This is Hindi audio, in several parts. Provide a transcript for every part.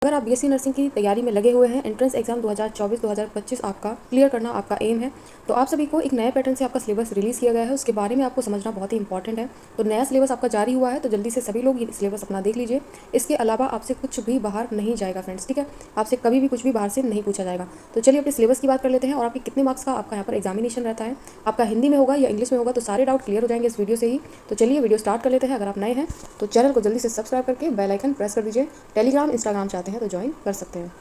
अगर आप बीएससी नर्सिंग की तैयारी में लगे हुए हैं, एंट्रेंस एग्जाम 2024-2025 आपका क्लियर करना आपका एम है, तो आप सभी को एक नए पैटर्न से आपका सिलेबस रिलीज़ किया गया है, उसके बारे में आपको समझना बहुत ही इंपॉर्टेंट है। तो नया सिलेबस आपका जारी हुआ है, तो जल्दी से सभी लोग ये सिलेबस अपना देख लीजिए। इसके अलावा आपसे कुछ भी बाहर नहीं जाएगा फ्रेंड्स, ठीक है। आपसे कभी भी कुछ भी बाहर से नहीं पूछा जाएगा। तो चलिए अपने सिलेबस की बात कर लेते हैं और आपके कितने मार्क्स का आपका यहाँ पर एग्जामिनेशन रहता है, आपका हिंदी में होगा या इंग्लिश में होगा, तो सारे डाउट क्लियर हो जाएंगे इस वीडियो से ही। तो चलिए वीडियो स्टार्ट कर लेते हैं। अगर आप नए हैं तो चैनल को जल्दी से सब्सक्राइब करके बेल आइकन प्रेस कर दीजिए। टेलीग्राम इंस्टाग्राम चाहते हैं तो ज्वाइन कर सकते हैं।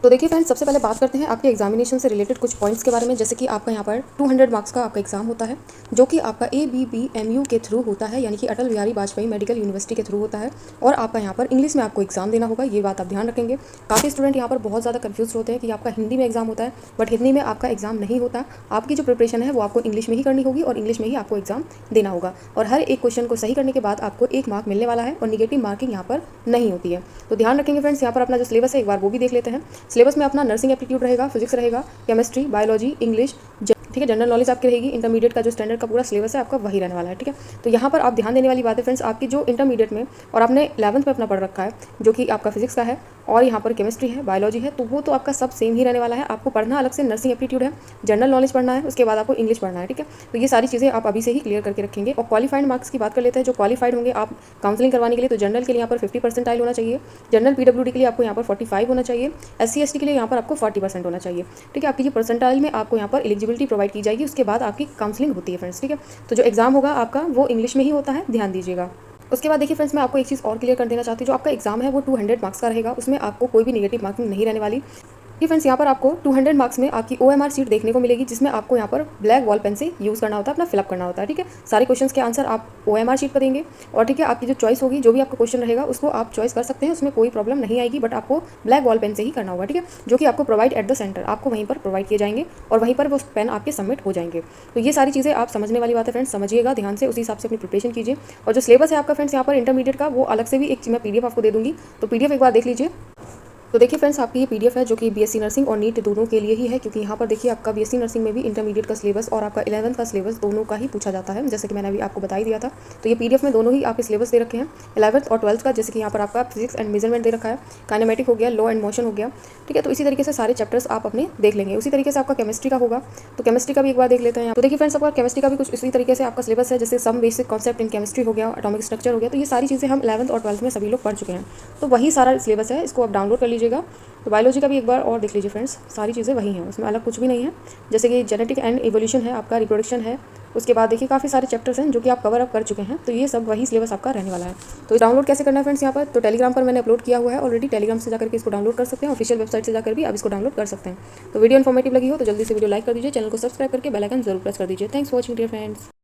तो देखिए फ्रेंड्स, सबसे पहले बात करते हैं आपके एग्जामिनेशन से रिलेटेड कुछ पॉइंट्स के बारे में। जैसे कि आपका यहाँ पर 200 मार्क्स का आपका एग्जाम होता है, जो कि आपका ABBMU के थ्रू होता है, यानी कि अटल बिहारी वाजपेयी मेडिकल यूनिवर्सिटी के थ्रू होता है। और आपका यहाँ पर इंग्लिश में आपको एग्जाम देना होगा, ये बात आप ध्यान रखेंगे। काफ़ी स्टूडेंट यहाँ पर बहुत ज़्यादा कन्फ्यूज होते हैं कि आपका हिंदी में एग्जाम होता है, बट हिंदी में आपका एग्जाम नहीं होता। आपकी जो प्रिपरेशन है वो आपको इंग्लिश में ही करनी होगी और इंग्लिश में ही आपको एग्जाम देना होगा। और हर एक क्वेश्चन को सही करने के बाद आपको 1 मार्क मिलने वाला है और निगेटिव मार्किंग यहाँ पर नहीं होती है। तो ध्यान रखेंगे फ्रेंड्स। यहाँ पर अपना जो सिलेबस है एक बार वो भी देख लेते हैं। सिलेबस में अपना नर्सिंग एप्टीट्यूड रहेगा, फिजिक्स रहेगा, केमिस्ट्री, बायोलॉजी, इंग्लिश, ठीक है, जनरल नॉलेज आपकी रहेगी। इंटरमीडिएट का जो स्टैंडर्ड का पूरा सिलेबस है आपका वही रहने वाला है, ठीक है। तो यहाँ पर आप ध्यान देने वाली बात है फ्रेंड्स, आपकी जो इंटरमीडिएट में और आपने 11th में अपना पढ़ रखा है, जो कि आपका फिजिक्स का है और यहाँ पर केमिस्ट्री है, बायोलॉजी है, तो वो तो आपका सब सेम ही रहने वाला है। आपको पढ़ना अलग से नर्सिंग एप्टीट्यूड है, जनरल नॉलेज पढ़ना है, उसके बाद आपको इंग्लिश पढ़ना है, ठीक है। तो ये सारी चीज़ें आप अभी से ही क्लियर करके रखेंगे। और क्वालिफाइड मार्क्स की बात कर लेते हैं। जो क्वालिफाइड होंगे आप काउंसलिंग करवाने के लिए, तो जनरल के लिए यहाँ पर 50% होना चाहिए, जनरल PWD के लिए आपको यहाँ पर 45 होना चाहिए, SC ST के लिए यहाँ पर आपको 40% होना चाहिए, ठीक है। आपकी जो परसेंटाइल में आपको यहाँ पर एलिजिबिलिटी प्रोवाइड की जाएगी, उसके बाद आपकी काउंसलिंग होती है फ्रेंड्स, ठीक है। तो जो एग्जाम होगा आपका वो इंग्लिश में ही होता है, ध्यान दीजिएगा। उसके बाद देखिए फ्रेंड्स, मैं आपको एक चीज़ और क्लियर कर देना चाहती हूँ। जो आपका एग्जाम है वो 200 मार्क्स का रहेगा, उसमें आपको कोई भी नेगेटिव मार्किंग नहीं रहने वाली। ये फ्रेंड्स, यहाँ पर आपको 200 मार्क्स में आपकी OMR शीट देखने को मिलेगी, जिसमें आपको यहाँ पर ब्लैक बॉल पेन से यूज़ करना होता है, अपना फिलअप करना होता है, ठीक है। सारे क्वेश्चंस के आंसर आप OMR शीट पर देंगे और ठीक है, आपकी जो चॉइस होगी, जो भी आपका क्वेश्चन रहेगा उसको आप चॉइस कर सकते हैं, उसमें कोई प्रॉब्लम नहीं आएगी, बट आपको ब्लैक बॉल पेन से ही करना होगा, ठीक है। जो कि आपको प्रोवाइड एट द सेंटर, आपको वहीं पर प्रोवाइड किए जाएंगे और वहीं पर वो पेन आपके सबमिट हो जाएंगे। तो ये सारी चीज़ें आप समझने वाली बात है फ्रेंड्स, समझिएगा ध्यान से, उसी हिसाब से अपनी प्रिपरेशन कीजिए। और जो सिलेबस है आपका फ्रेंड्स यहाँ पर इंटरमीडिएट का, वो अलग से भी एक मैं PDF आपको दे दूँगी, तो PDF एक बार देख लीजिए। तो देखिए फ्रेंड्स, आपकी ये PDF है जो कि BSc नर्सिंग और नीट दोनों के लिए ही है, क्योंकि यहाँ पर देखिए आपका BSc नर्सिंग में भी इंटरमीडिएट का सिलेबस और आपका 11th का सिलेबस दोनों का ही पूछा जाता है, जैसे कि मैंने अभी आपको बता ही दिया था। तो ये PDF में दोनों ही आपके सिलेबस दे रखे हैं, 11th और 12th का। जैसे कि यहाँ पर आपका फिजिक्स एंड मेजरमेंट दे रखा है, काइनेमेटिक हो गया, लॉ एंड मोशन हो गया, ठीक है। तो इसी तरीके से सारे चैप्टर्स आप अपने देख लेंगे। उसी तरीके से आपका केमिस्ट्री का होगा, तो केमिस्ट्री का भी एक बार देख लेते हैं। तो देखिए फ्रेंड्स, आपका केमिस्ट्री का भी कुछ इसी तरीके से आपका सिलेबस है, जैसे some basic concept in chemistry हो गया, एटॉमिक स्ट्रक्चर हो गया। तो ये सारी चीज़ें हम 11th और 12th में सभी लोग पढ़ चुके हैं, तो वही सारा सिलेबस है, इसको आप डाउनलोड कर लीजिएगा। तो बायोलॉजी का भी एक बार और देख लीजिए फ्रेंड्स, सारी चीज़ें वही हैं, उसमें अलग कुछ भी नहीं है। जैसे कि जेनेटिक एंड इवोल्यूशन है, आपका रिप्रोडक्शन है, उसके बाद देखिए काफ़ी सारे चैप्टर्स हैं जो कि आप कवर अप कर चुके हैं। तो ये सब वही सिलेबस आपका रहने वाला है। तो डाउनलोड कैसे करना है फ्रेंड्स, यहाँ पर तो टेलीग्राम पर मैंने अपलोड किया हुआ है ऑलरेडी, टेलीग्राम से जाकर के इसको डाउनलोड कर सकते हैं, ऑफिशियल वेबसाइट से जाकर भी आप इसको डाउनलोड कर सकते हैं। तो वीडियो इन्फॉर्मेटिव लगी हो तो जल्दी से वीडियो लाइक कर दीजिए, चैनल को सब्सक्राइब करके बेल आइकन जरूर प्रेस कर दीजिए। Thanks for watching dear friends.